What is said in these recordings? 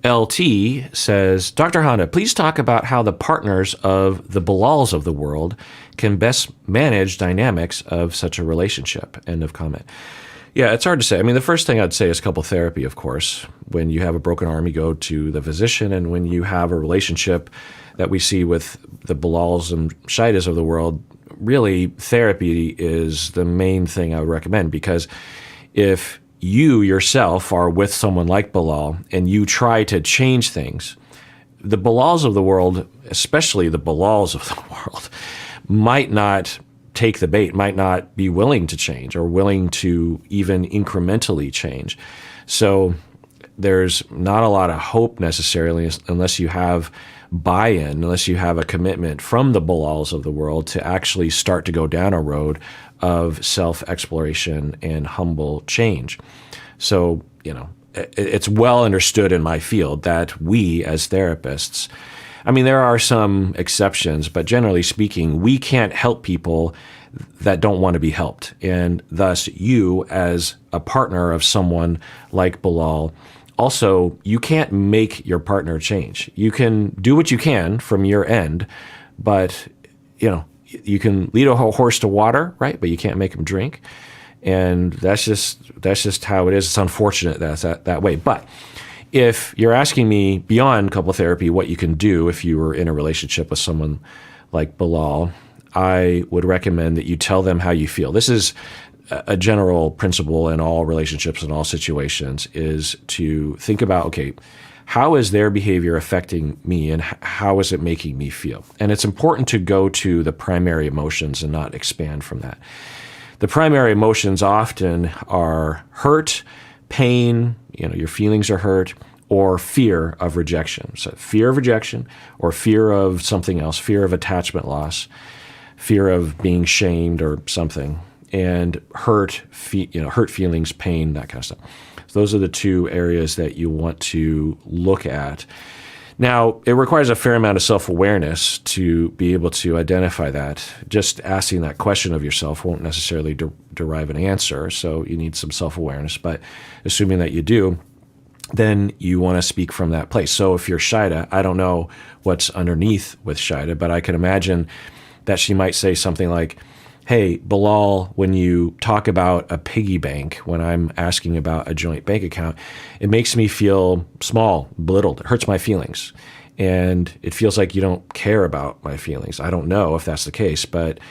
LT says, Dr. Honda, please talk about how the partners of the Bilals of the world can best manage dynamics of such a relationship. End of comment. Yeah, it's hard to say. I mean, the first thing I'd say is couple therapy, of course. When you have a broken arm, you go to the physician, and when you have a relationship that we see with the Bilals and Shaidas of the world, really therapy is the main thing I would recommend, because if you yourself are with someone like Bilal and you try to change things, the Bilals of the world, especially the Bilals of the world, might not take the bait, might not be willing to change or willing to even incrementally change. So there's not a lot of hope necessarily unless you have buy-in, unless you have a commitment from the Bilals of the world to actually start to go down a road of self-exploration and humble change. So, it's well understood in my field that we as therapists, I mean, there are some exceptions, but generally speaking, we can't help people that don't want to be helped. And thus, you as a partner of someone like Bilal, also, you can't make your partner change. You can do what you can from your end, but, you can lead a horse to water, right? But you can't make him drink. And that's just how it is. It's unfortunate that's that way. But if you're asking me beyond couple therapy what you can do if you were in a relationship with someone like Bilal, I would recommend that you tell them how you feel. This is a general principle in all relationships and all situations, is to think about, okay, how is their behavior affecting me and how is it making me feel? And it's important to go to the primary emotions and not expand from that. The primary emotions often are hurt, pain, your feelings are hurt, or fear of rejection. So fear of rejection or fear of something else, fear of attachment loss, fear of being shamed or something, and hurt feelings, pain, that kind of stuff. So those are the two areas that you want to look at. Now, it requires a fair amount of self-awareness to be able to identify that. Just asking that question of yourself won't necessarily derive an answer, so you need some self-awareness. But assuming that you do, then you want to speak from that place. So if you're Shaida, I don't know what's underneath with Shaida, but I can imagine that she might say something like, hey, Bilal, when you talk about a piggy bank, when I'm asking about a joint bank account, it makes me feel small, belittled. It hurts my feelings. And it feels like you don't care about my feelings. I don't know if that's the case, but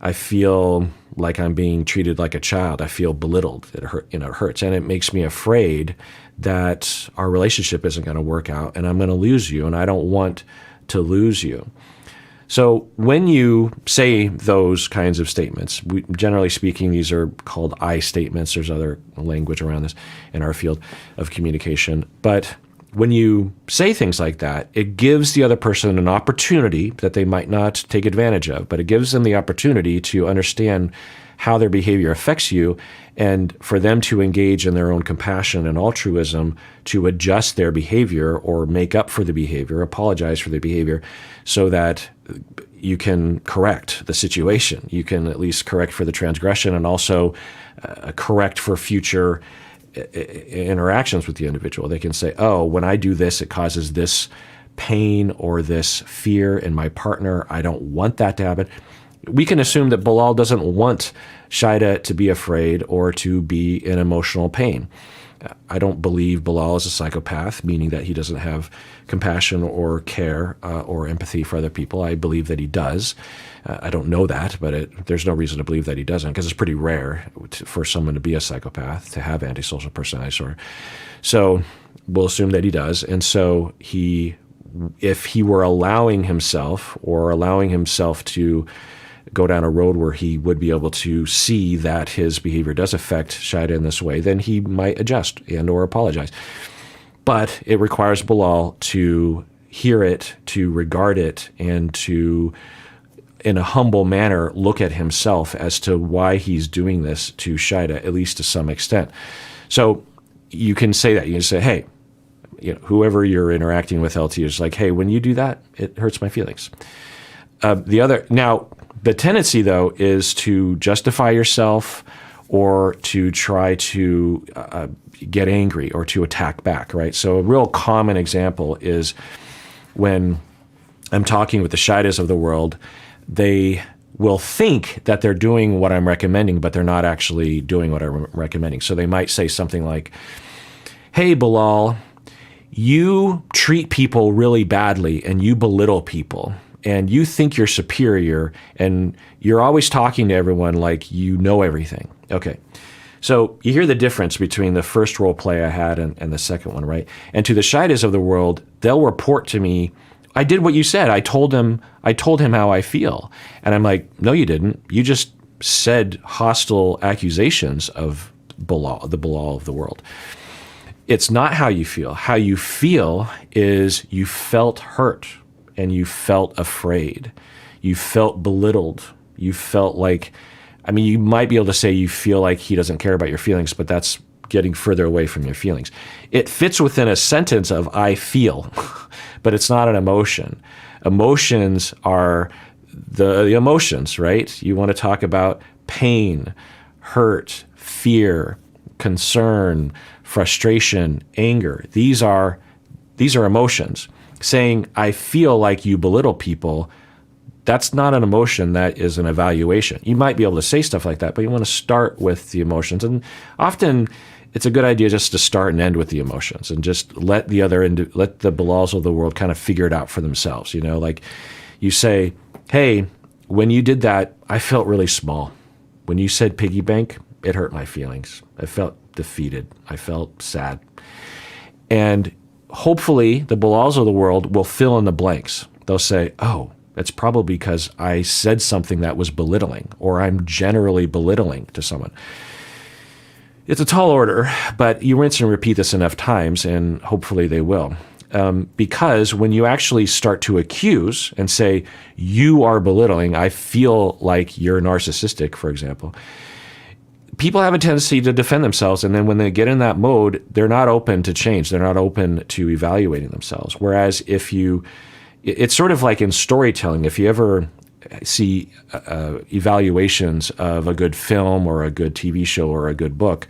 I feel like I'm being treated like a child. I feel belittled. It hurts. And it makes me afraid that our relationship isn't going to work out and I'm going to lose you, and I don't want to lose you. So when you say those kinds of statements, generally speaking, these are called I statements. There's other language around this in our field of communication. But when you say things like that, it gives the other person an opportunity that they might not take advantage of, but it gives them the opportunity to understand how their behavior affects you, and for them to engage in their own compassion and altruism to adjust their behavior or make up for the behavior, apologize for the behavior, so that you can correct the situation. You can at least correct for the transgression and also correct for future interactions with the individual. They can say, oh, when I do this, it causes this pain or this fear in my partner. I don't want that to happen. We can assume that Bilal doesn't want Shaida to be afraid or to be in emotional pain. I don't believe Bilal is a psychopath, meaning that he doesn't have compassion or care or empathy for other people. I believe that he does. I don't know that, but there's no reason to believe that he doesn't, because it's pretty rare for someone to be a psychopath, to have antisocial personality disorder. So we'll assume that he does. And so if he were allowing himself to go down a road where he would be able to see that his behavior does affect Shaida in this way, then he might adjust and or apologize. But it requires Bilal to hear it, to regard it, and to, in a humble manner, look at himself as to why he's doing this to Shaida, at least to some extent. So you can say that. You can say, hey, whoever you're interacting with, LT, is like, hey, when you do that, it hurts my feelings. The tendency, though, is to justify yourself or to try to get angry or to attack back, right? So a real common example is when I'm talking with the shitas of the world, they will think that they're doing what I'm recommending, but they're not actually doing what I'm recommending. So they might say something like, hey, Bilal, you treat people really badly and you belittle people and you think you're superior and you're always talking to everyone like you know everything. Okay. So you hear the difference between the first role play I had and the second one, right? And to the shitas of the world, they'll report to me, I did what you said. I told him how I feel. And I'm like, no, you didn't. You just said hostile accusations of Bilal, the Bilal of the world. It's not how you feel. How you feel is you felt hurt and you felt afraid. You felt belittled. You felt like, I mean, you might be able to say you feel like he doesn't care about your feelings, but that's getting further away from your feelings. It fits within a sentence of I feel, but it's not an emotion. Emotions are the emotions, right? You want to talk about pain, hurt, fear, concern, frustration, anger. These are emotions. Saying, I feel like you belittle people, that's not an emotion, that is an evaluation. You might be able to say stuff like that, but you want to start with the emotions. And often it's a good idea just to start and end with the emotions and just let the Bilals of the world kind of figure it out for themselves. You know, like you say, hey, when you did that, I felt really small. When you said piggy bank, it hurt my feelings. I felt defeated. I felt sad. And hopefully the Bilals of the world will fill in the blanks. They'll say, oh, it's probably because I said something that was belittling, or I'm generally belittling to someone. It's a tall order, but you rinse and repeat this enough times, and hopefully they will. Because when you actually start to accuse and say, you are belittling, I feel like you're narcissistic, for example, people have a tendency to defend themselves, and then when they get in that mode, they're not open to change. They're not open to evaluating themselves. Whereas it's sort of like in storytelling. If you ever see evaluations of a good film or a good TV show or a good book,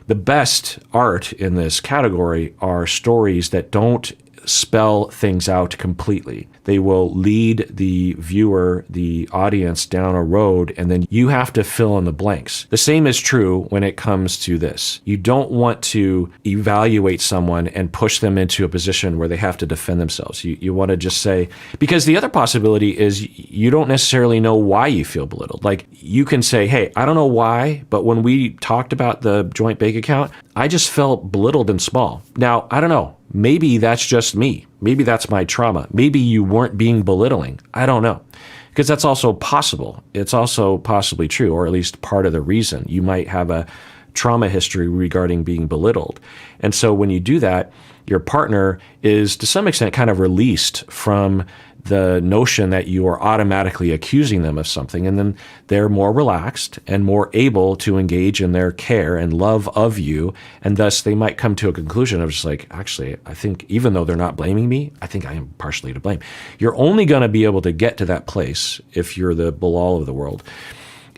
the best art in this category are stories that don't spell things out completely. They will lead the viewer, the audience, down a road, and then you have to fill in the blanks. The same is true when it comes to this. You don't want to evaluate someone and push them into a position where they have to defend themselves. You want to just say, because the other possibility is you don't necessarily know why you feel belittled. Like you can say, hey, I don't know why, but when we talked about the joint bank account, I just felt belittled and small. Now, I don't know. Maybe that's just me. Maybe that's my trauma. Maybe you weren't being belittling. I don't know. Because that's also possible. It's also possibly true, or at least part of the reason. You might have a trauma history regarding being belittled. And so when you do that, your partner is to some extent kind of released from the notion that you are automatically accusing them of something, and then they're more relaxed and more able to engage in their care and love of you, and thus they might come to a conclusion of just like, actually, I think even though they're not blaming me, I think I am partially to blame. You're only going to be able to get to that place if you're the Bilal of the world,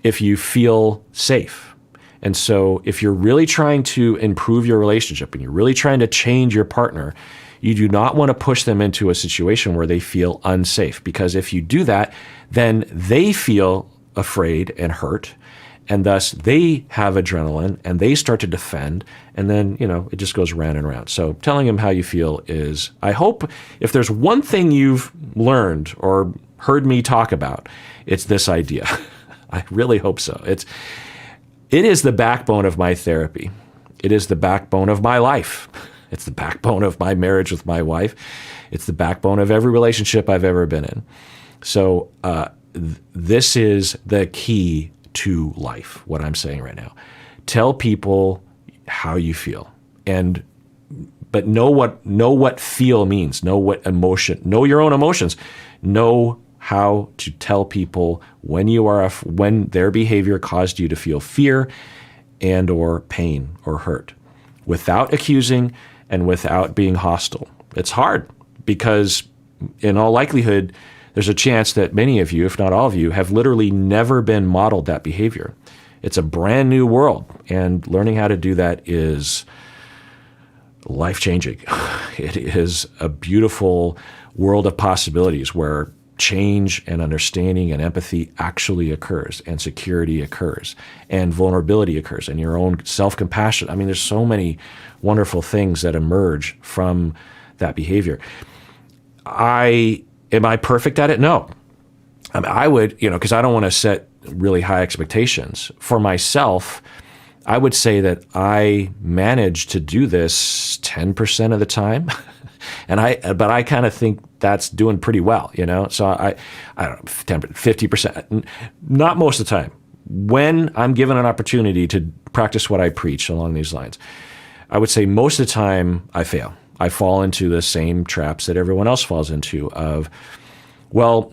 if you feel safe. And so if you're really trying to improve your relationship and you're really trying to change your partner, you do not want to push them into a situation where they feel unsafe, because if you do that, then they feel afraid and hurt, and thus they have adrenaline and they start to defend, and then, it just goes round and round. So telling them how you feel is, I hope if there's one thing you've learned or heard me talk about, it's this idea. I really hope so. It is the backbone of my therapy. It is the backbone of my life. It's the backbone of my marriage with my wife. It's the backbone of every relationship I've ever been in. So this is the key to life, what I'm saying right now. Tell people how you feel, but know what feel means. Know what emotion. Know your own emotions. Know how to tell people when their behavior caused you to feel fear and or pain or hurt, without accusing and without being hostile. It's hard because in all likelihood, there's a chance that many of you, if not all of you, have literally never been modeled that behavior. It's a brand new world, and learning how to do that is life-changing. It is a beautiful world of possibilities where change and understanding and empathy actually occurs, and security occurs, and vulnerability occurs, and your own self-compassion. I mean, there's so many wonderful things that emerge from that behavior. Am I perfect at it? No. I mean, I would, because I don't want to set really high expectations. For myself, I would say that I manage to do this 10% of the time. But I kind of think that's doing pretty well, So I don't know, 50%, not most of the time. When I'm given an opportunity to practice what I preach along these lines, I would say most of the time I fail. I fall into the same traps that everyone else falls into of, well,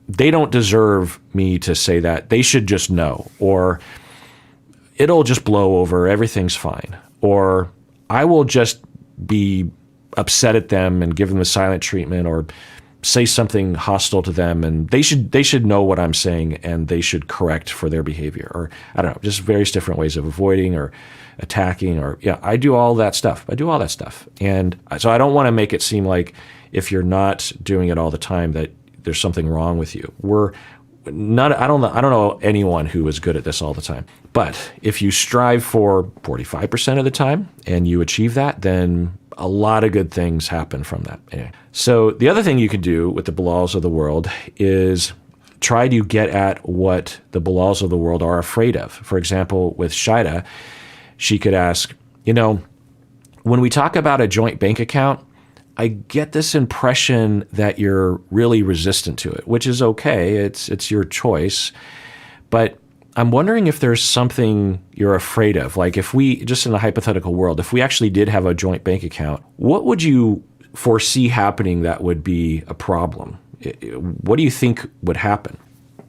they don't deserve me to say that. They should just know, or it'll just blow over. Everything's fine. Or I will just be upset at them and give them the silent treatment, or say something hostile to them, and they should know what I'm saying, and they should correct for their behavior. Or I don't know, just various different ways of avoiding or attacking, or I do all that stuff. And so I don't want to make it seem like if you're not doing it all the time that there's something wrong with you. I don't know anyone who is good at this all the time. But if you strive for 45% of the time and you achieve that, then a lot of good things happen from that. Anyway. So the other thing you could do with the Bilals of the world is try to get at what the Bilals of the world are afraid of. For example, with Shida, she could ask, when we talk about a joint bank account, I get this impression that you're really resistant to it, which is okay. It's your choice. But I'm wondering if there's something you're afraid of. Like if we, just in a hypothetical world, if we actually did have a joint bank account, what would you foresee happening that would be a problem? What do you think would happen?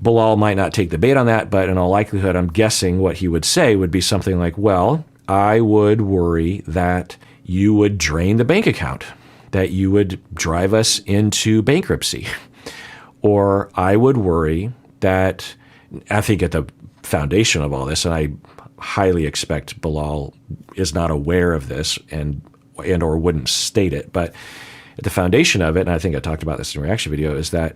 Bilal might not take the bait on that, but in all likelihood, I'm guessing what he would say would be something like, well, I would worry that you would drain the bank account, that you would drive us into bankruptcy. Or I would worry that, I think at the foundation of all this, and I highly expect Bilal is not aware of this and or wouldn't state it, but at the foundation of it, and I think I talked about this in a reaction video, is that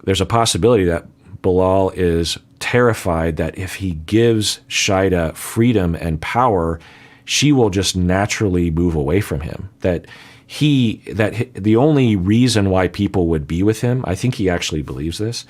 there's a possibility that Bilal is terrified that if he gives Shida freedom and power, she will just naturally move away from him. That the only reason why people would be with him, I think he actually believes this,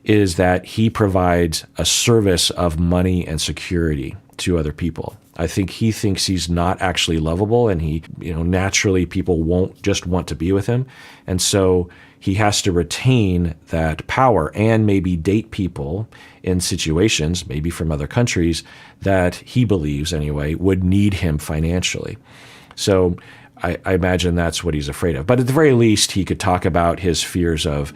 is that he provides a service of money and security to other people. I think he thinks he's not actually lovable, and naturally people won't just want to be with him. And so he has to retain that power and maybe date people in situations, maybe from other countries, that he believes anyway would need him financially. So I imagine that's what he's afraid of. But at the very least, he could talk about his fears of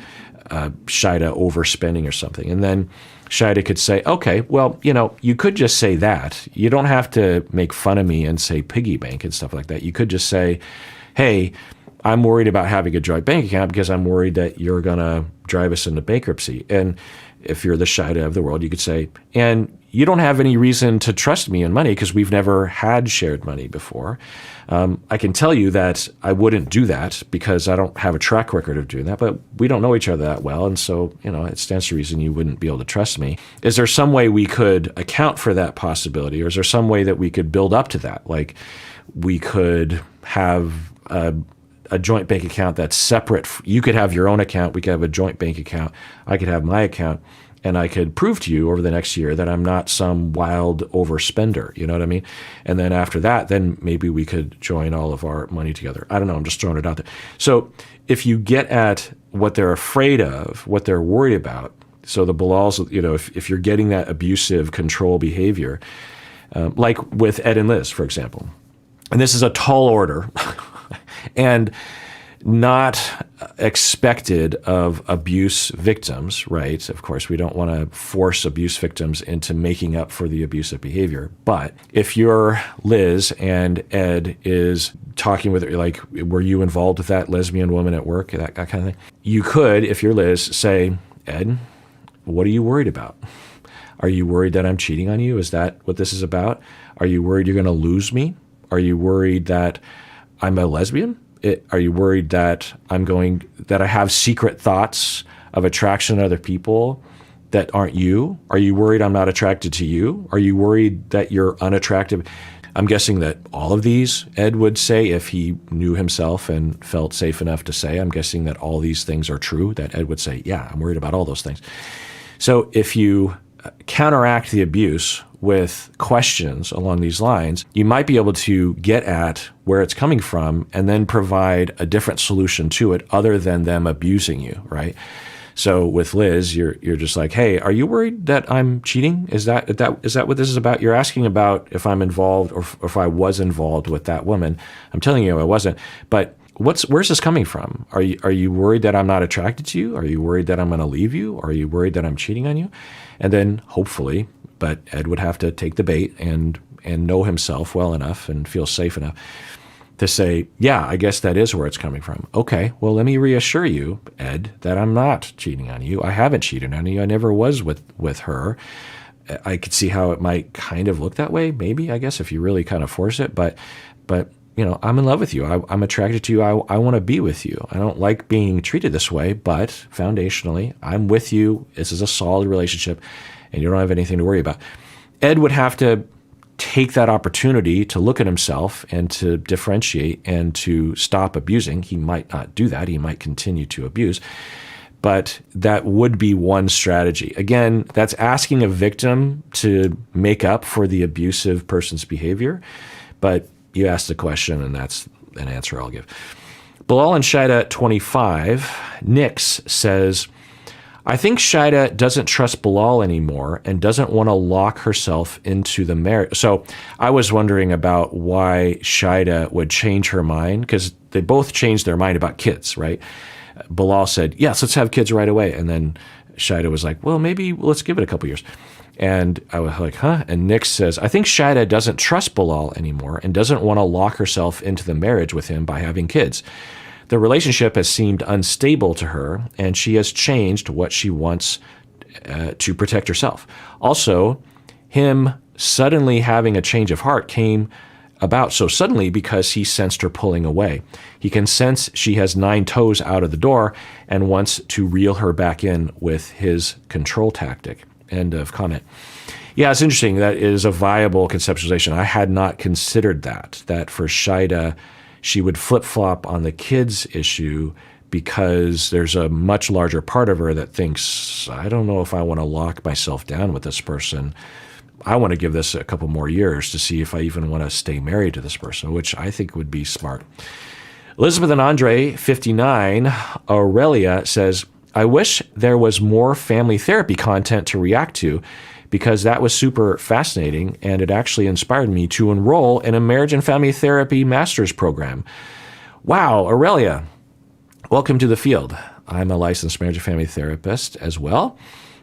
Shida overspending or something. And then Shida could say, okay, well, you could just say that. You don't have to make fun of me and say piggy bank and stuff like that. You could just say, hey, I'm worried about having a joint bank account because I'm worried that you're going to drive us into bankruptcy. And if you're the Shida of the world, you could say, and you don't have any reason to trust me in money because we've never had shared money before. I can tell you that I wouldn't do that because I don't have a track record of doing that, but we don't know each other that well. And so, it stands to reason you wouldn't be able to trust me. Is there some way we could account for that possibility? Or is there some way that we could build up to that? Like we could have a joint bank account that's separate. You could have your own account. We could have a joint bank account. I could have my account. And I could prove to you over the next year that I'm not some wild overspender. You know what I mean? And then after that, then maybe we could join all of our money together. I don't know. I'm just throwing it out there. So if you get at what they're afraid of, what they're worried about, so the Bilals, if you're getting that abusive control behavior, like with Ed and Liz, for example, and this is a tall order and not expected of abuse victims, right? Of course, we don't want to force abuse victims into making up for the abusive behavior. But if you're Liz and Ed is talking with her, like, were you involved with that lesbian woman at work, that kind of thing? You could, if you're Liz, say, Ed, what are you worried about? Are you worried that I'm cheating on you? Is that what this is about? Are you worried you're going to lose me? Are you worried that I'm a lesbian? Are you worried that that I have secret thoughts of attraction to other people that aren't you? Are you worried I'm not attracted to you? Are you worried that you're unattractive? I'm guessing that all of these Ed would say if he knew himself and felt safe enough to say. I'm guessing that all these things are true, that Ed would say, yeah, I'm worried about all those things. So if you counteract the abuse with questions along these lines, you might be able to get at where it's coming from and then provide a different solution to it other than them abusing you, right? So with Liz, you're just like, hey, are you worried that I'm cheating? Is that what this is about? You're asking about if I'm involved or if I was involved with that woman. I'm telling you I wasn't. But where's this coming from? Are you worried that I'm not attracted to you? Are you worried that I'm going to leave you? Are you worried that I'm cheating on you? And then hopefully, but Ed would have to take the bait and know himself well enough and feel safe enough to say, yeah, I guess that is where it's coming from. Okay, well, let me reassure you, Ed, that I'm not cheating on you. I haven't cheated on you. I never was with her. I could see how it might kind of look that way, maybe, I guess, if you really kind of force it. But you know, I'm in love with you. I'm attracted to you. I want to be with you. I don't like being treated this way, but foundationally, I'm with you. This is a solid relationship, and you don't have anything to worry about. Ed would have to take that opportunity to look at himself and to differentiate and to stop abusing. He might not do that. He might continue to abuse. But that would be one strategy. Again, that's asking a victim to make up for the abusive person's behavior. But you asked the question, and that's an answer I'll give. Bilal and Shida 25, Nix says, I think Shida doesn't trust Bilal anymore and doesn't want to lock herself into the marriage. So I was wondering about why Shida would change her mind, because they both changed their mind about kids, right? Bilal said, yes, let's have kids right away. And then Shida was like, well, maybe let's give it a couple years. And I was like, huh? And Nix says, I think Shida doesn't trust Bilal anymore and doesn't want to lock herself into the marriage with him by having kids. The relationship has seemed unstable to her, and she has changed what she wants to protect herself. Also, him suddenly having a change of heart came about so suddenly because he sensed her pulling away. He can sense she has 9 toes out of the door and wants to reel her back in with his control tactic. End of comment. Yeah, it's interesting. That is a viable conceptualization. I had not considered that for Shida, she would flip-flop on the kids issue because there's a much larger part of her that thinks, I don't know if I want to lock myself down with this person. I want to give this a couple more years to see if I even want to stay married to this person, which I think would be smart. Elizabeth and Andre, 59, Aurelia says, I wish there was more family therapy content to react to, because that was super fascinating, and it actually inspired me to enroll in a marriage and family therapy master's program. Wow, Aurelia, welcome to the field. I'm a licensed marriage and family therapist as well.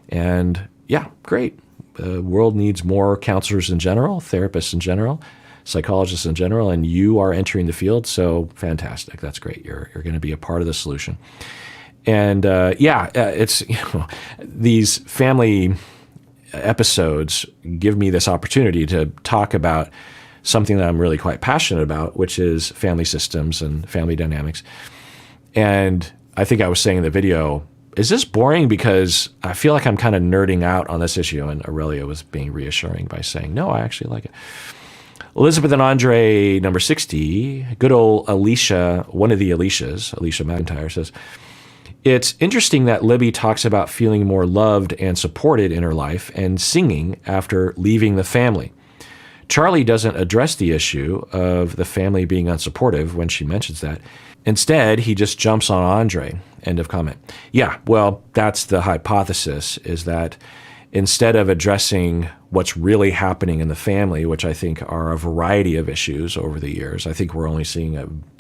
And yeah, great. The world needs more counselors in general, therapists in general, psychologists in general, and you are entering the field, so fantastic. That's great. You're going to be a part of the solution. And it's these family episodes give me this opportunity to talk about something that I'm really quite passionate about, which is family systems and family dynamics. And I think I was saying in the video, is this boring? Because I feel like I'm kind of nerding out on this issue. And Aurelia was being reassuring by saying, no, I actually like it. Elizabeth and Andre, number 60, good old Alicia, one of the Alicias, Alicia McIntyre says, it's interesting that Libby talks about feeling more loved and supported in her life and singing after leaving the family. Charlie doesn't address the issue of the family being unsupportive when she mentions that. Instead, he just jumps on Andre. End of comment. Yeah, well, that's the hypothesis, is that instead of addressing what's really happening in the family, which I think are a variety of issues over the years, I think we're only seeing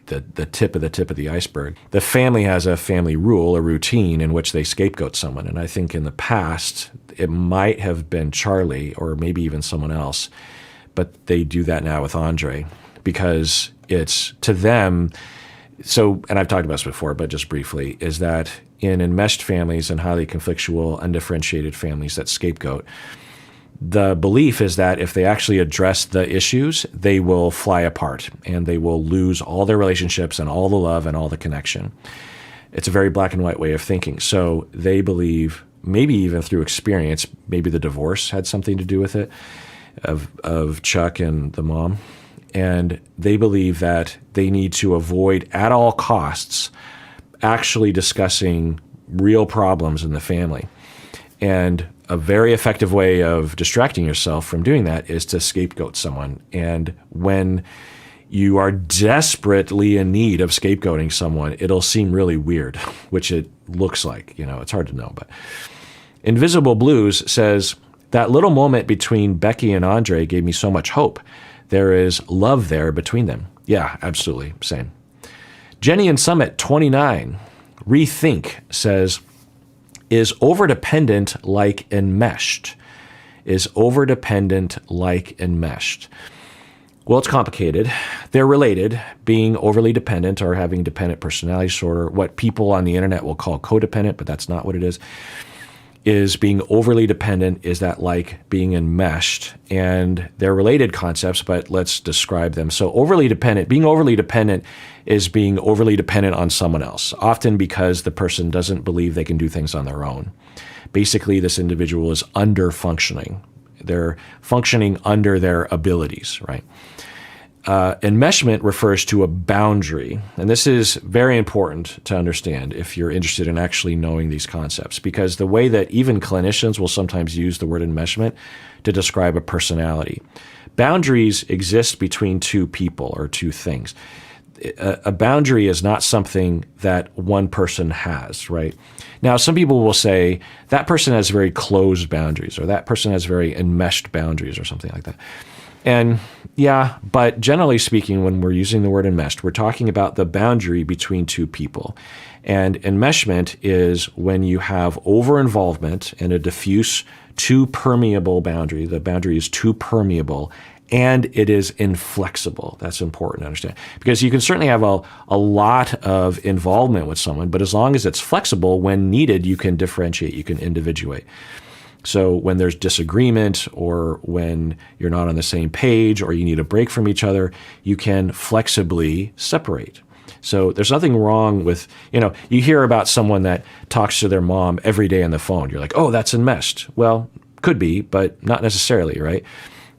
the tip of the iceberg. The family has a family rule, a routine in which they scapegoat someone. And I think in the past, it might have been Charlie or maybe even someone else, but they do that now with Andre because it's to them. So, and I've talked about this before, but just briefly, is that in enmeshed families and highly conflictual, undifferentiated families that scapegoat, the belief is that if they actually address the issues, they will fly apart and they will lose all their relationships and all the love and all the connection. It's a very black and white way of thinking. So they believe, maybe even through experience, maybe the divorce had something to do with it, of Chuck and the mom. And they believe that they need to avoid at all costs actually discussing real problems in the family. And a very effective way of distracting yourself from doing that is to scapegoat someone. And when you are desperately in need of scapegoating someone, it'll seem really weird, which it looks like. It's hard to know. But Invisible Blues says, that little moment between Becky and Andre gave me so much hope. There is love there between them. Yeah, absolutely. Same. Jenny and Summit 29, Rethink, says, is overdependent like enmeshed? Is overdependent like enmeshed? Well, it's complicated. They're related. Being overly dependent or having dependent personality disorder, what people on the internet will call codependent, but that's not what it is being overly dependent. Is that like being enmeshed? And they're related concepts, but let's describe them. So being overly dependent is being overly dependent on someone else, often because the person doesn't believe they can do things on their own. Basically, this individual is under-functioning. They're functioning under their abilities, right? Enmeshment refers to a boundary, and this is very important to understand if you're interested in actually knowing these concepts, because the way that even clinicians will sometimes use the word enmeshment to describe a personality. Boundaries exist between two people or two things. A boundary is not something that one person has, right? Now, some people will say that person has very closed boundaries, or that person has very enmeshed boundaries, or something like that. And yeah, but generally speaking, when we're using the word enmeshed, we're talking about the boundary between two people. And enmeshment is when you have over-involvement in a diffuse, too permeable boundary. The boundary is too permeable, and it is inflexible. That's important to understand. Because you can certainly have a lot of involvement with someone, but as long as it's flexible, when needed, you can differentiate, you can individuate. So when there's disagreement, or when you're not on the same page, or you need a break from each other, you can flexibly separate. So there's nothing wrong with, you hear about someone that talks to their mom every day on the phone. You're like, oh, that's enmeshed. Well, could be, but not necessarily, right?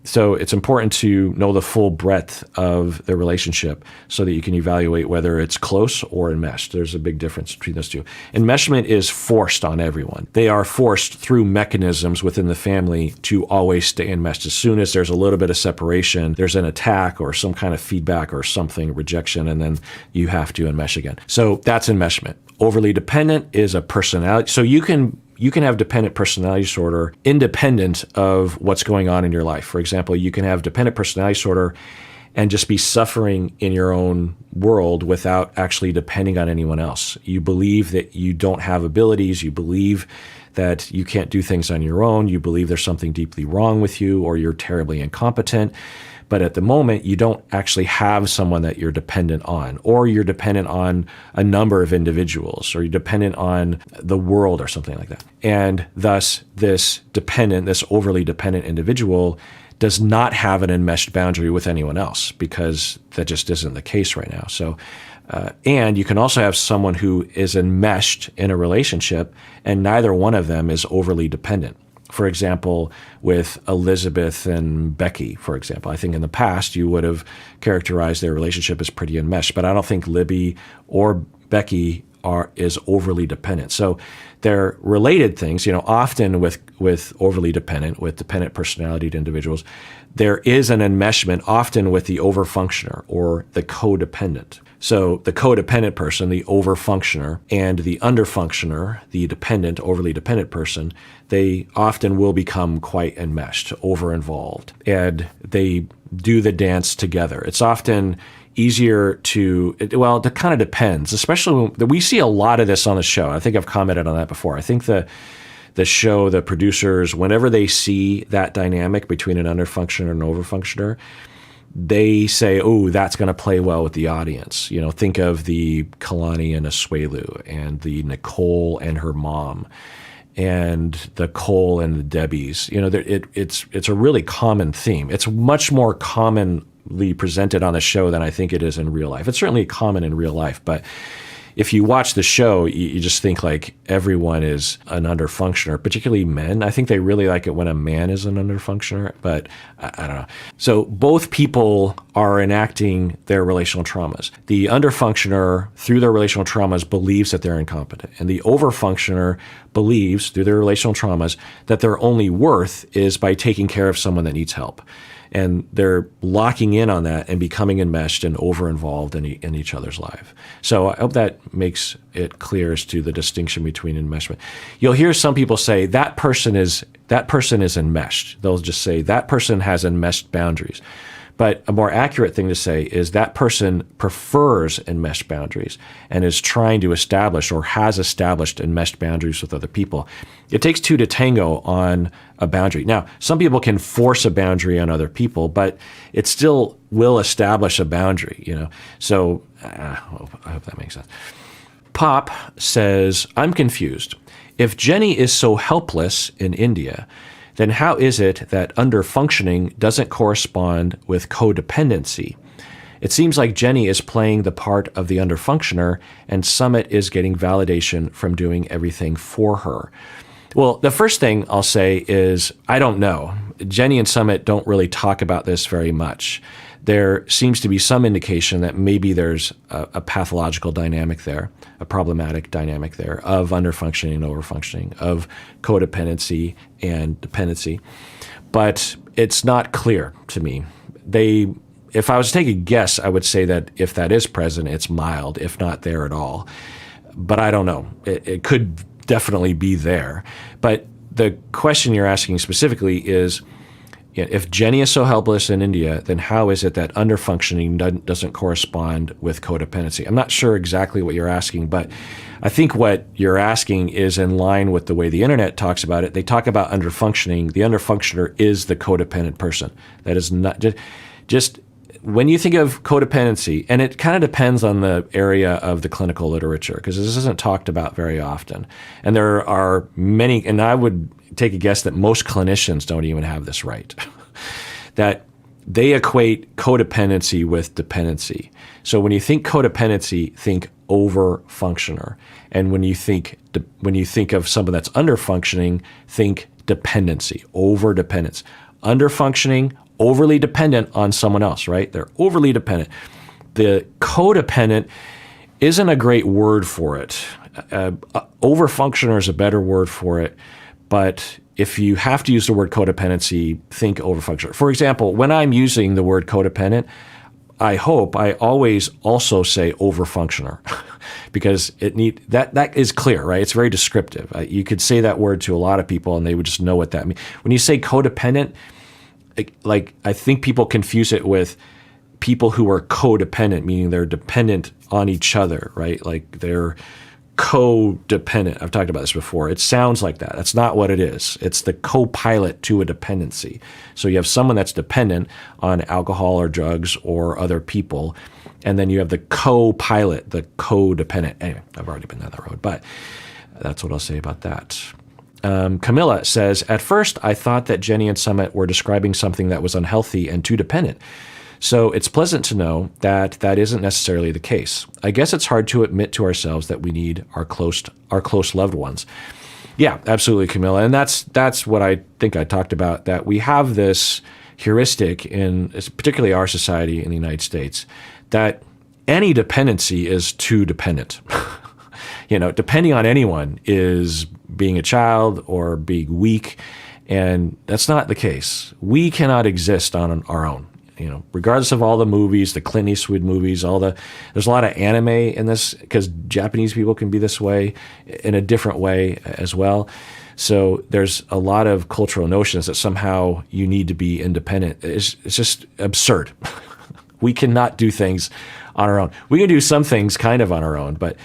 So it's important to know the full breadth of the relationship so that you can evaluate whether it's close or enmeshed. There's a big difference between those two. Enmeshment is forced on everyone. They are forced through mechanisms within the family to always stay enmeshed. As soon as there's a little bit of separation, there's an attack or some kind of feedback or something, rejection, and then you have to enmesh again. So that's enmeshment. Overly dependent is a personality. So you can have dependent personality disorder independent of what's going on in your life. For example, you can have dependent personality disorder and just be suffering in your own world without actually depending on anyone else. You believe that you don't have abilities. You believe that you can't do things on your own. You believe there's something deeply wrong with you, or you're terribly incompetent. But at the moment, you don't actually have someone that you're dependent on, or you're dependent on a number of individuals, or you're dependent on the world or something like that. And thus, this overly dependent individual does not have an enmeshed boundary with anyone else, because that just isn't the case right now. So, and you can also have someone who is enmeshed in a relationship, and neither one of them is overly dependent. For example, with Elizabeth and Becky, for example, I think in the past you would have characterized their relationship as pretty enmeshed, but I don't think Libby or Becky is overly dependent. So they're related things. Often with overly dependent, with dependent personality individuals, there is an enmeshment often with the overfunctioner or the codependent. So the codependent person, the overfunctioner, and the underfunctioner, the dependent, overly dependent person, they often will become quite enmeshed, over-involved, and they do the dance together. It's often easier it kind of depends, especially when we see a lot of this on the show. I think I've commented on that before. I think the show, the producers, whenever they see that dynamic between an underfunctioner and an overfunctioner, they say, oh, that's going to play well with the audience. Think of the Kalani and Asuelu, and the Nicole and her mom. and the Cole and the Debbies. It's a really common theme. It's much more commonly presented on the show than I think it is in real life. It's certainly common in real life, but if you watch the show, you just think like everyone is an underfunctioner, particularly men. I think they really like it when a man is an underfunctioner, but I don't know. So both people are enacting their relational traumas. The underfunctioner, through their relational traumas, believes that they're incompetent. And the overfunctioner believes, through their relational traumas, that their only worth is by taking care of someone that needs help. And they're locking in on that and becoming enmeshed and over-involved in each other's life. So I hope that makes it clear as to the distinction between enmeshment. You'll hear some people say, that person is enmeshed. They'll just say, that person has enmeshed boundaries. But a more accurate thing to say is that person prefers enmeshed boundaries and is trying to establish or has established enmeshed boundaries with other people. It takes two to tango on a boundary. Now, some people can force a boundary on other people, but it still will establish a boundary, So I hope that makes sense. Pop says, I'm confused. If Jenny is so helpless in India, then how is it that underfunctioning doesn't correspond with codependency? It seems like Jenny is playing the part of the underfunctioner, and Summit is getting validation from doing everything for her. Well, the first thing I'll say is, I don't know. Jenny and Summit don't really talk about this very much. There seems to be some indication that maybe there's a pathological dynamic there, a problematic dynamic there of underfunctioning and overfunctioning, of codependency and dependency. But it's not clear to me. If I was to take a guess, I would say that if that is present, it's mild, if not there at all. But I don't know. It could definitely be there. But the question you're asking specifically is, if Jenny is so helpless in India, then how is it that underfunctioning doesn't correspond with codependency? I'm not sure exactly what you're asking, but I think what you're asking is in line with the way the internet talks about it. They talk about underfunctioning. The underfunctioner is the codependent person. That is not just when you think of codependency, and it kind of depends on the area of the clinical literature, because this isn't talked about very often. And there are many, and I would take a guess that most clinicians don't even have this right, that they equate codependency with dependency. So when you think codependency, think over-functioner. And when you think of someone that's under-functioning, think dependency, over-dependence. Under-functioning, overly dependent on someone else, right? They're overly dependent. The codependent isn't a great word for it. Over-functioner is a better word for it. But if you have to use the word codependency, think over-functioner. For example, when I'm using the word codependent, I always also say over-functioner because that is clear, right? It's very descriptive. You could say that word to a lot of people and they would just know what that means. When you say codependent, like I think people confuse it with people who are codependent, meaning they're dependent on each other, right? Like they're codependent. I've talked about this before. It sounds like that. That's not what it is. It's the co-pilot to a dependency. So you have someone that's dependent on alcohol or drugs or other people, and then you have the co-pilot, the codependent. Anyway, I've already been down that road, but that's what I'll say about that. Camilla says, at first I thought that Jenny and Summit were describing something that was unhealthy and too dependent. So it's pleasant to know that that isn't necessarily the case. I guess it's hard to admit to ourselves that we need our close loved ones. Yeah, absolutely, Camilla. And that's what I think I talked about, that we have this heuristic in particularly our society in the United States, that any dependency is too dependent. Depending on anyone is being a child or being weak, and that's not the case. We cannot exist on our own. Regardless of all the movies, the Clint Eastwood movies, there's a lot of anime in this because Japanese people can be this way in a different way as well. So there's a lot of cultural notions that somehow you need to be independent. It's just absurd. We cannot do things on our own. We can do some things kind of on our own, but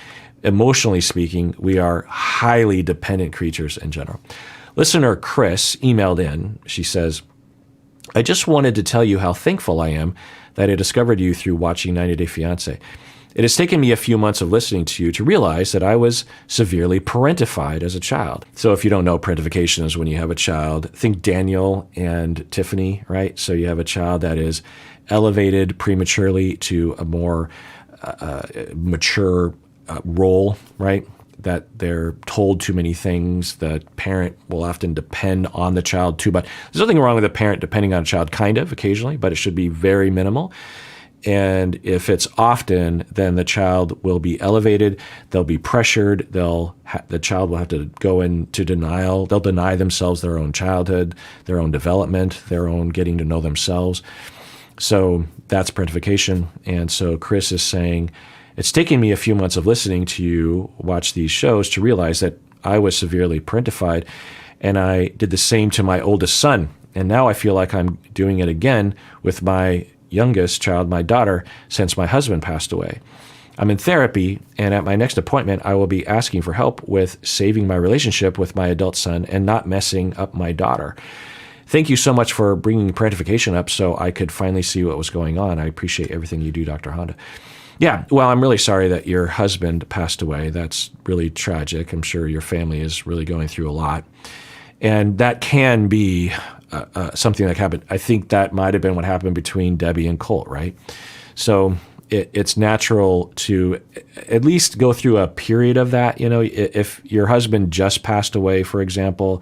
emotionally speaking, we are highly dependent creatures in general. Listener Chris emailed in. She says, I just wanted to tell you how thankful I am that I discovered you through watching 90 Day Fiancé. It has taken me a few months of listening to you to realize that I was severely parentified as a child. So if you don't know, parentification is when you have a child, think Daniel and Tiffany, right? So you have a child that is elevated prematurely to a more mature role, right? That they're told too many things. The parent will often depend on the child too much. There's nothing wrong with a parent depending on a child, kind of, occasionally, but it should be very minimal. And if it's often, then the child will be elevated. They'll be pressured. The child will have to go into denial. They'll deny themselves their own childhood, their own development, their own getting to know themselves. So that's parentification. And so Chris is saying, it's taken me a few months of listening to you watch these shows to realize that I was severely parentified, and I did the same to my oldest son. And now I feel like I'm doing it again with my youngest child, my daughter, since my husband passed away. I'm in therapy, and at my next appointment, I will be asking for help with saving my relationship with my adult son and not messing up my daughter. Thank you so much for bringing parentification up so I could finally see what was going on. I appreciate everything you do, Dr. Honda. Yeah, well, I'm really sorry that your husband passed away. That's really tragic. I'm sure your family is really going through a lot. And that can be something that happened. I think that might have been what happened between Debbie and Colt, right? So it's natural to at least go through a period of that. You know, if your husband just passed away, for example,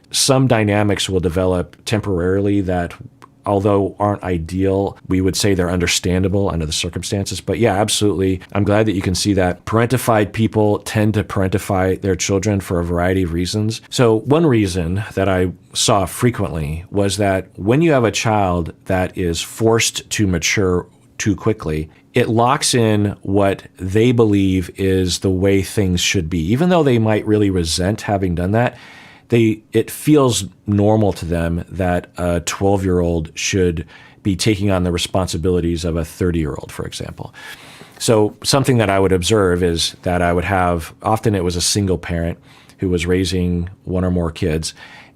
some dynamics will develop temporarily that, although aren't ideal, we would say they're understandable under the circumstances. But yeah, absolutely. I'm glad that you can see that. Parentified people tend to parentify their children for a variety of reasons. So one reason that I saw frequently was that when you have a child that is forced to mature too quickly, it locks in what they believe is the way things should be. Even though they might really resent having done that, it feels normal to them that a 12-year-old should be taking on the responsibilities of a 30-year-old, for example. So something that I would observe is that I would have, often it was a single parent who was raising one or more kids.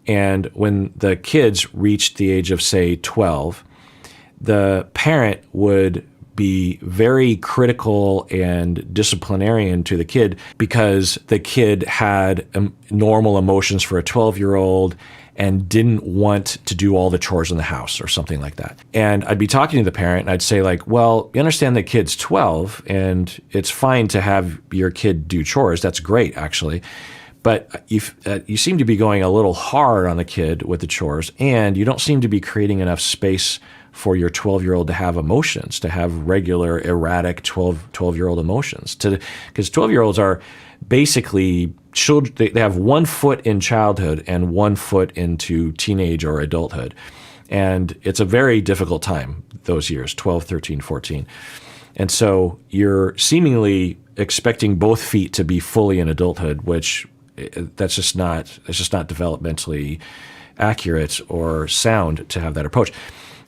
And when the kids reached the age of, say, 12, the parent would be very critical and disciplinarian to the kid because the kid had normal emotions for a 12-year-old and didn't want to do all the chores in the house or something like that. And I'd be talking to the parent and I'd say like, well, you understand the kid's 12 and it's fine to have your kid do chores. That's great, actually. But you seem to be going a little hard on the kid with the chores, and you don't seem to be creating enough space for your 12-year-old to have emotions, to have regular, erratic 12-year-old emotions. Because 12-year-olds are basically children. They have 1 foot in childhood and 1 foot into teenage or adulthood. And it's a very difficult time, those years, 12, 13, 14. And so you're seemingly expecting both feet to be fully in adulthood, which that's just not developmentally accurate or sound to have that approach.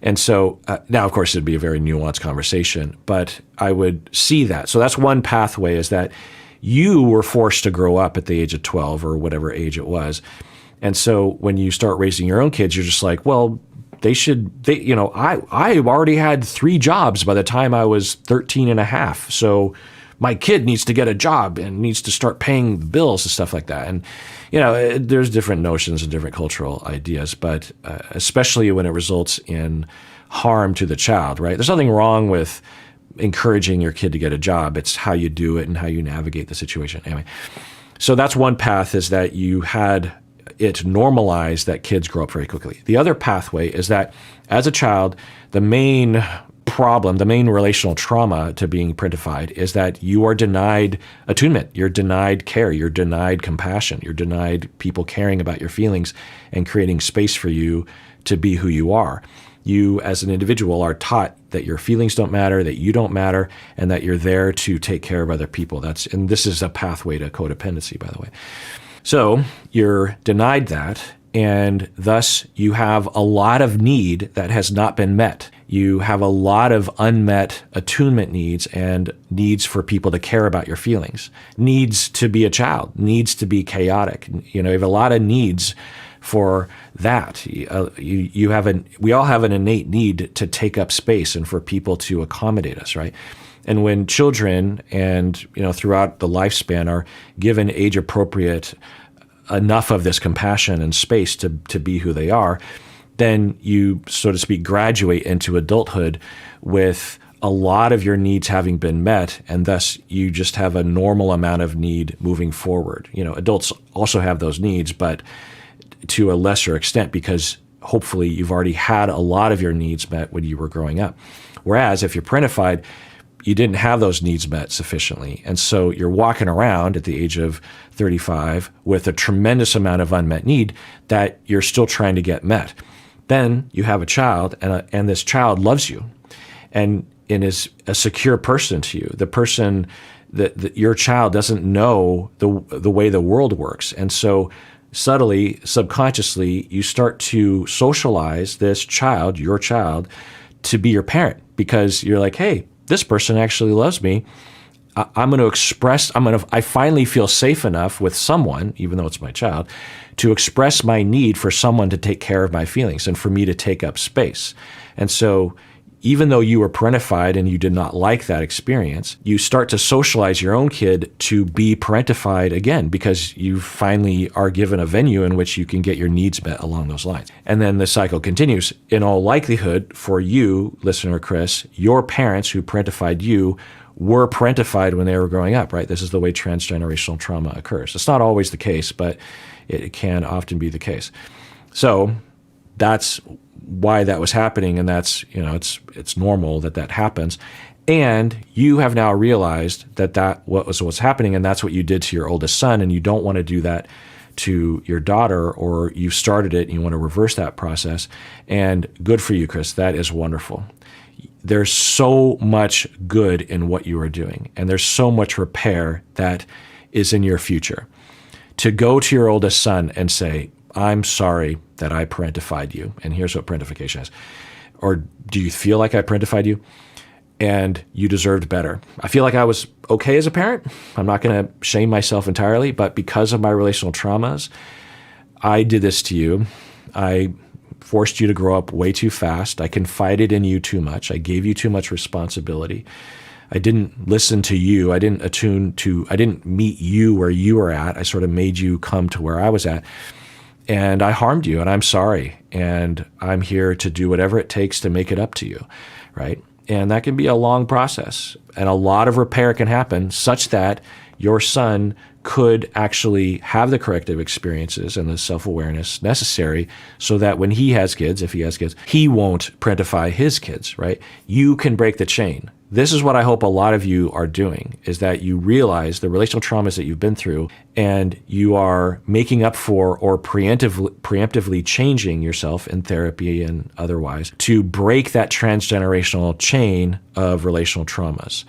And so now, of course, it'd be a very nuanced conversation, but I would see that. So that's one pathway, is that you were forced to grow up at the age of 12 or whatever age it was. And so when you start raising your own kids, you're just like, well, I already had 3 jobs by the time I was 13 and a half. So my kid needs to get a job and needs to start paying the bills and stuff like that. And, there's different notions and different cultural ideas, but especially when it results in harm to the child, right? There's nothing wrong with encouraging your kid to get a job. It's how you do it and how you navigate the situation. Anyway, so that's one path, is that you had it normalized that kids grow up very quickly. The other pathway is that as a child, the main problem, the main relational trauma to being parentified is that you are denied attunement, you're denied care, you're denied compassion, you're denied people caring about your feelings and creating space for you to be who you are. You as an individual are taught that your feelings don't matter, that you don't matter, and that you're there to take care of other people. And this is a pathway to codependency, by the way. So you're denied that, and thus you have a lot of need that has not been met. You have a lot of unmet attunement needs and needs for people to care about your feelings, needs to be a child, needs to be chaotic. You have a lot of needs for that. We all have an innate need to take up space and for people to accommodate us, right? And when children and, throughout the lifespan are given age-appropriate enough of this compassion and space to be who they are, then you, so to speak, graduate into adulthood with a lot of your needs having been met, and thus you just have a normal amount of need moving forward. Adults also have those needs, but to a lesser extent, because hopefully you've already had a lot of your needs met when you were growing up. Whereas if you're parentified, you didn't have those needs met sufficiently. And so you're walking around at the age of 35 with a tremendous amount of unmet need that you're still trying to get met. Then you have a child, and this child loves you and is a secure person to you. The person that your child doesn't know the way the world works. And so subtly, subconsciously, you start to socialize this child, your child, to be your parent, because you're like, hey, this person actually loves me. I finally feel safe enough with someone, even though it's my child, to express my need for someone to take care of my feelings and for me to take up space. And so even though you were parentified and you did not like that experience, you start to socialize your own kid to be parentified again, because you finally are given a venue in which you can get your needs met along those lines. And then the cycle continues. In all likelihood, for you, listener Chris, your parents who parentified you were parentified when they were growing up, right? This is the way transgenerational trauma occurs. It's not always the case, but it can often be the case. So that's why that was happening, and that's, it's normal that happens. And you have now realized that what's happening, and that's what you did to your oldest son, and you don't want to do that to your daughter, or you started it and you want to reverse that process. And good for you, Chris. That is wonderful. There's so much good in what you are doing, and there's so much repair that is in your future. To go to your oldest son and say, I'm sorry that I parentified you, and here's what parentification is. Or do you feel like I parentified you and you deserved better? I feel like I was okay as a parent. I'm not going to shame myself entirely, but because of my relational traumas, I did this to you. I forced you to grow up way too fast. I confided in you too much. I gave you too much responsibility. I didn't listen to you. I didn't meet you where you were at. I sort of made you come to where I was at. And I harmed you, and I'm sorry. And I'm here to do whatever it takes to make it up to you, right? And that can be a long process. And a lot of repair can happen such that your son could actually have the corrective experiences and the self-awareness necessary so that when he has kids, if he has kids, he won't parentify his kids, right? You can break the chain. This is what I hope a lot of you are doing, is that you realize the relational traumas that you've been through, and you are making up for or preemptively changing yourself in therapy and otherwise to break that transgenerational chain of relational traumas.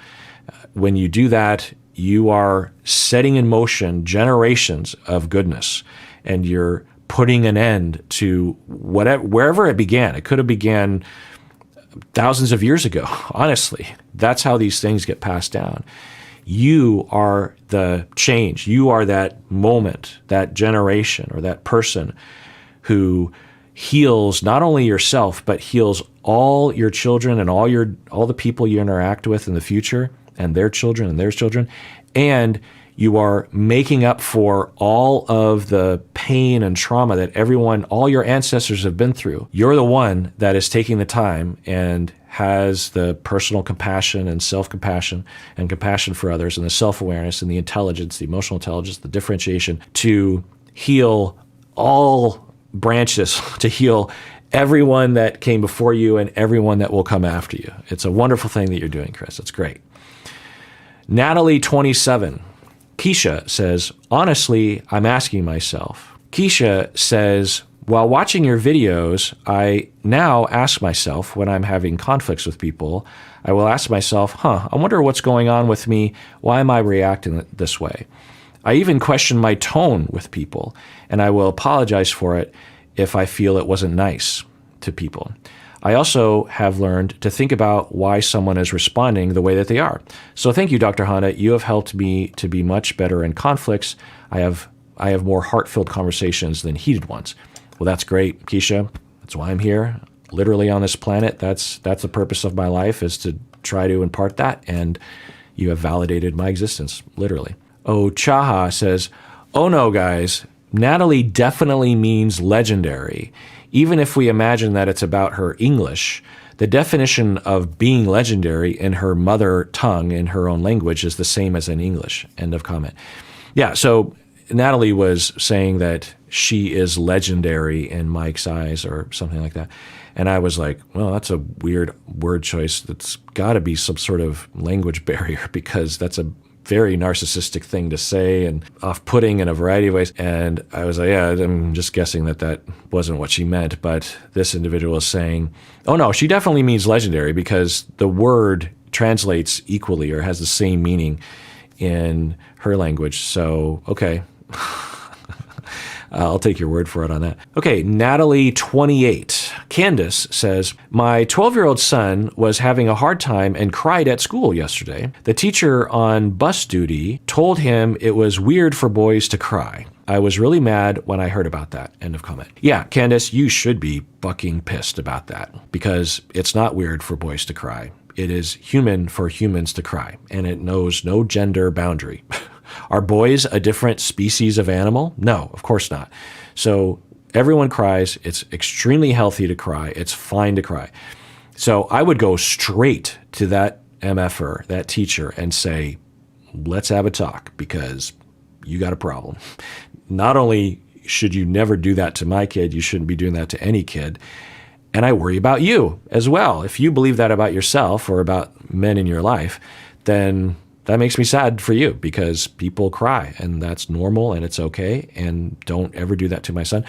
When you do that, you are setting in motion generations of goodness, and you're putting an end to wherever it began. It could have began thousands of years ago, honestly. That's how these things get passed down. You are the change. You are that moment, that generation, or that person who heals not only yourself, but heals all your children and all the people you interact with in the future, and their children and their children. And you are making up for all of the pain and trauma that all your ancestors have been through. You're the one that is taking the time and has the personal compassion and self-compassion and compassion for others, and the self-awareness and the intelligence, the emotional intelligence, the differentiation to heal all branches, to heal everyone that came before you and everyone that will come after you. It's a wonderful thing that you're doing, Chris. It's great. Natalie, 27. Keisha says, honestly, I'm asking myself. Keisha says, while watching your videos, I now ask myself when I'm having conflicts with people, I will ask myself, I wonder what's going on with me. Why am I reacting this way? I even question my tone with people, and I will apologize for it if I feel it wasn't nice to people. I also have learned to think about why someone is responding the way that they are. So thank you, Dr. Honda. You have helped me to be much better in conflicts. I have more heart-filled conversations than heated ones. Well, that's great, Keisha. That's why I'm here, literally on this planet. That's the purpose of my life, is to try to impart that, and you have validated my existence, literally. Oh, Chaha says, oh no, guys, Natalie definitely means legendary. Even if we imagine that it's about her English, the definition of being legendary in her mother tongue, in her own language, is the same as in English. End of comment. Yeah, so Natalie was saying that she is legendary in Mike's eyes or something like that. And I was like, well, that's a weird word choice. That's got to be some sort of language barrier, because that's a very narcissistic thing to say and off-putting in a variety of ways. And I was like, yeah, I'm just guessing that that wasn't what she meant. But this individual is saying, oh no, she definitely means legendary, because the word translates equally or has the same meaning in her language. So, okay. I'll take your word for it on that. Okay, Natalie 28. Candace says, my 12-year-old son was having a hard time and cried at school yesterday. The teacher on bus duty told him it was weird for boys to cry. I was really mad when I heard about that. End of comment. Yeah, Candace, you should be fucking pissed about that, because it's not weird for boys to cry. It is human for humans to cry, and it knows no gender boundary. Are boys a different species of animal? No, of course not. So everyone cries. It's extremely healthy to cry. It's fine to cry. So I would go straight to that MFer, that teacher, and say, let's have a talk, because you got a problem. Not only should you never do that to my kid, you shouldn't be doing that to any kid. And I worry about you as well. If you believe that about yourself or about men in your life, then that makes me sad for you, because people cry, and that's normal and it's okay. And don't ever do that to my son.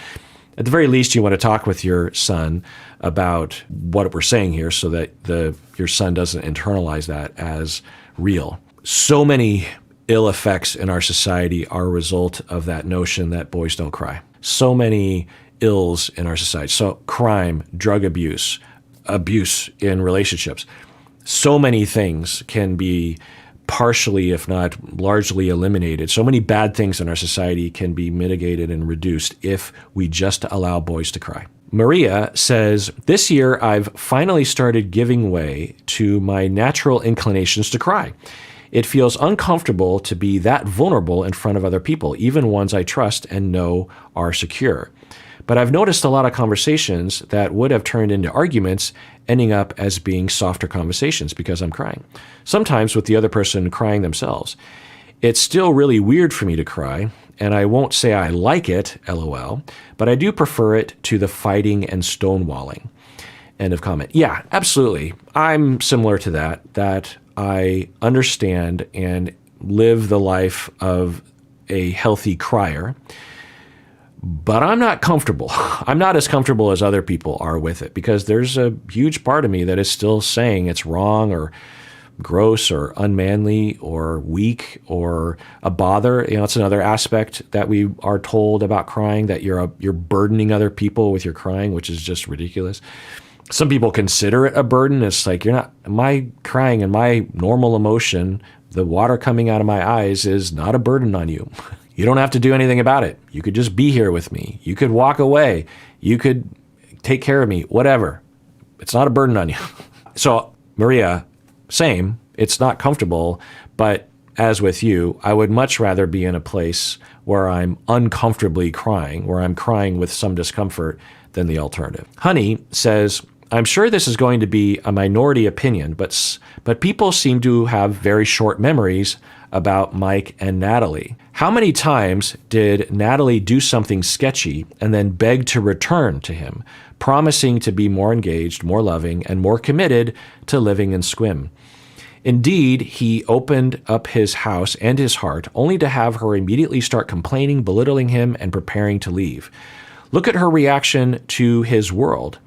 At the very least, you want to talk with your son about what we're saying here, so that your son doesn't internalize that as real. So many ill effects in our society are a result of that notion that boys don't cry. So many ills in our society. So crime, drug abuse, abuse in relationships. So many things can be partially, if not largely, eliminated. So many bad things in our society can be mitigated and reduced if we just allow boys to cry. Maria says, this year I've finally started giving way to my natural inclinations to cry. It feels uncomfortable to be that vulnerable in front of other people, even ones I trust and know are secure. But I've noticed a lot of conversations that would have turned into arguments ending up as being softer conversations because I'm crying. Sometimes with the other person crying themselves. It's still really weird for me to cry, and I won't say I like it, LOL, but I do prefer it to the fighting and stonewalling. End of comment. Yeah, absolutely. I'm similar to that I understand and live the life of a healthy crier. But I'm not comfortable. I'm not as comfortable as other people are with it, because there's a huge part of me that is still saying it's wrong or gross or unmanly or weak or a bother. You know, it's another aspect that we are told about crying, that you're burdening other people with your crying, which is just ridiculous. Some people consider it a burden. It's like, my crying and my normal emotion, the water coming out of my eyes, is not a burden on you. You don't have to do anything about it. You could just be here with me. You could walk away. You could take care of me, whatever. It's not a burden on you. So, Maria, same. It's not comfortable, but as with you, I would much rather be in a place where I'm uncomfortably crying, where I'm crying with some discomfort, than the alternative. Honey says, I'm sure this is going to be a minority opinion, but people seem to have very short memories about Mike and Natalie. How many times did Natalie do something sketchy and then beg to return to him, promising to be more engaged, more loving, and more committed to living in Squim? Indeed, he opened up his house and his heart, only to have her immediately start complaining, belittling him, and preparing to leave. Look at her reaction to his world,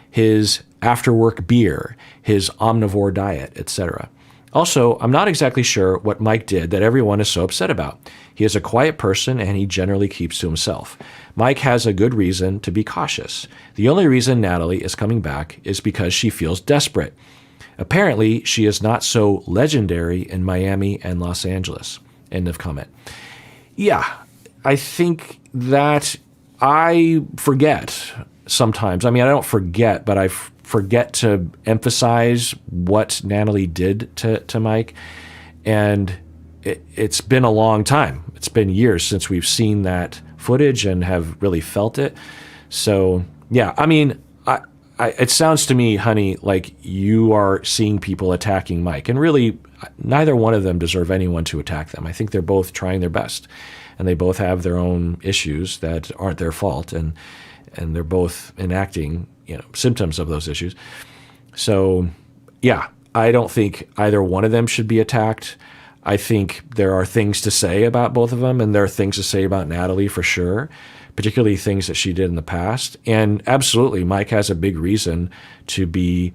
his after-work beer, his omnivore diet, etc. Also, I'm not exactly sure what Mike did that everyone is so upset about. He is a quiet person and he generally keeps to himself. Mike has a good reason to be cautious. The only reason Natalie is coming back is because she feels desperate. Apparently, she is not so legendary in Miami and Los Angeles. End of comment. Yeah, I think that I forget sometimes. I mean, I don't forget, but I forget to emphasize what Natalie did to Mike. And it's been a long time. It's been years since we've seen that footage and have really felt it. So, yeah, I mean, it sounds to me, honey, like you are seeing people attacking Mike. And really, neither one of them deserve anyone to attack them. I think they're both trying their best. And they both have their own issues that aren't their fault. And they're both enacting, symptoms of those issues. So, yeah, I don't think either one of them should be attacked. I think there are things to say about both of them, and there are things to say about Natalie for sure, particularly things that she did in the past. And absolutely, Mike has a big reason to be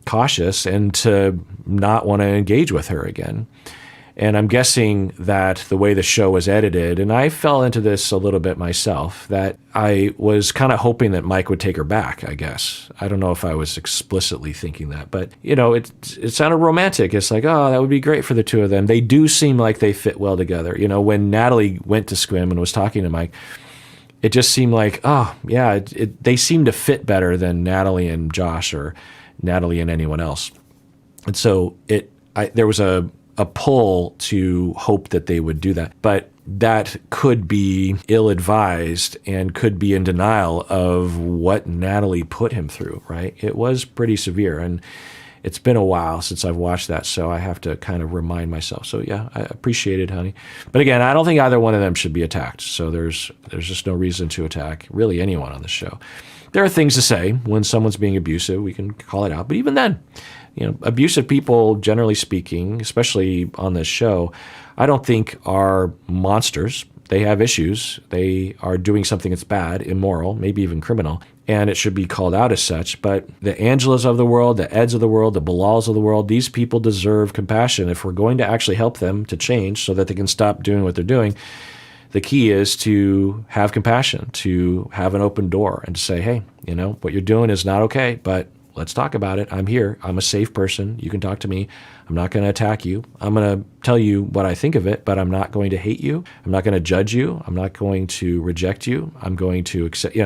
cautious and to not want to engage with her again. And I'm guessing that the way the show was edited, and I fell into this a little bit myself, that I was kind of hoping that Mike would take her back, I guess. I don't know if I was explicitly thinking that, but, it sounded romantic. It's like, oh, that would be great for the two of them. They do seem like they fit well together. When Natalie went to Squim and was talking to Mike, it just seemed like, oh, yeah, they seem to fit better than Natalie and Josh or Natalie and anyone else. And so there was a pull to hope that they would do that. But that could be ill-advised and could be in denial of what Natalie put him through, right? It was pretty severe, and it's been a while since I've watched that, so I have to kind of remind myself. So yeah, I appreciate it, honey. But again, I don't think either one of them should be attacked, so there's just no reason to attack really anyone on the show. There are things to say when someone's being abusive. We can call it out, but even then, abusive people, generally speaking, especially on this show, I don't think are monsters. They have issues. They are doing something that's bad, immoral, maybe even criminal, and it should be called out as such. But the Angelas of the world, the Eds of the world, the Bilals of the world, these people deserve compassion. If we're going to actually help them to change so that they can stop doing what they're doing, the key is to have compassion, to have an open door and to say, hey, what you're doing is not okay, but let's talk about it. I'm here. I'm a safe person. You can talk to me. I'm not going to attack you. I'm going to tell you what I think of it, but I'm not going to hate you. I'm not going to judge you. I'm not going to reject you. I'm going to accept,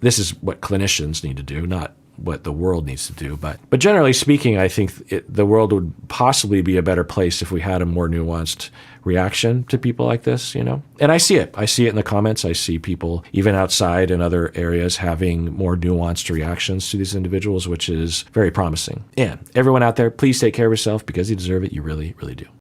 this is what clinicians need to do, not what the world needs to do. But generally speaking, I think the world would possibly be a better place if we had a more nuanced reaction to people like this, And I see it. I see it in the comments. I see people even outside in other areas having more nuanced reactions to these individuals, which is very promising. And everyone out there, please take care of yourself because you deserve it. You really, really do.